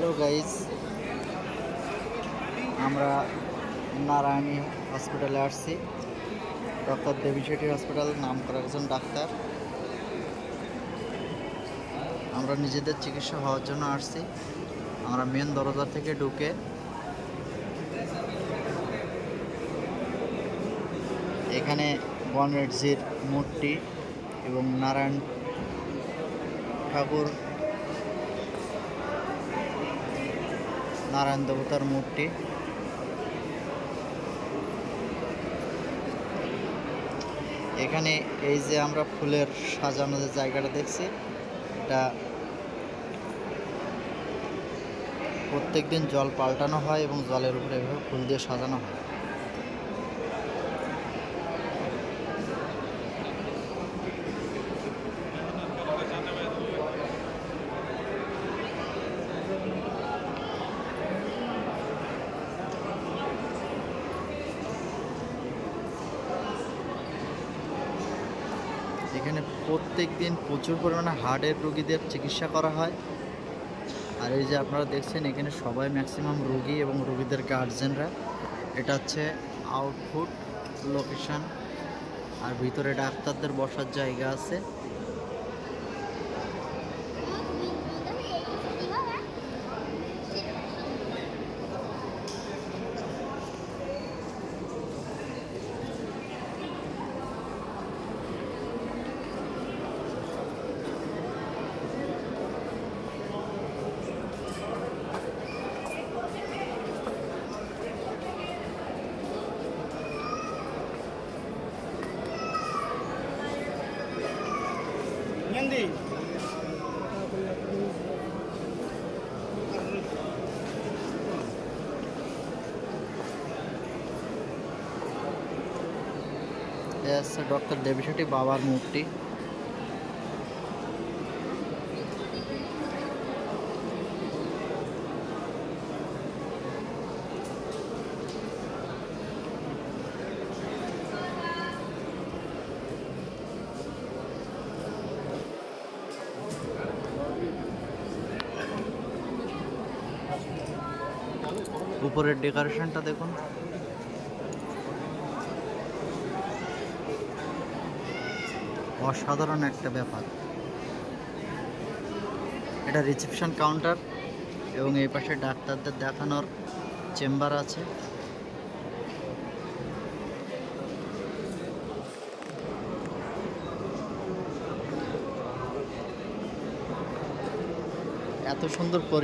Hello guys, আমরা নারায়ণী হসপিটালে আসছি। ডক্টর দেবী শেঠি হসপিটাল, নাম করা একজন ডাক্তার। আমরা নিজেদের চিকিৎসা হওয়ার জন্য আসছি। আমরা মেন দরজা থেকে ঢুকে এখানে গণেশজির মূর্তি এবং নারায়ণ ঠাকুর, নারায়ণ দেবতার মূর্তি। এখানে এই যে আমরা ফুলের সাজানো যে জায়গাটা দেখছি, এটা প্রত্যেক দিন জল পাল্টানো হয় এবং জলের উপরে এভাবে ফুল দিয়ে সাজানো হয়। এখানে প্রত্যেক দিন প্রচুর পরিমাণে হার্টের রোগীদের চিকিৎসা করা হয়। আর এই যে আপনারা দেখছেন, এখানে সবাই ম্যাক্সিমাম রোগী এবং রোগীদের গার্জেনরা। এটা হচ্ছে আউটফুট লোকেশন, আর ভিতরে ডাক্তারদের বসার জায়গা আছে। Nyendi. ডক্টর দেবী শেঠি বাবার মূর্তি। উপরের ডেকোরেশনটা দেখুন। অসাধারণ একটা ব্যাপার। এটা রিসেপশন কাউন্টার এবং এই পাশে ডাক্তারদের দেখানোর চেম্বার আছে। এত সুন্দর পরিবেশ।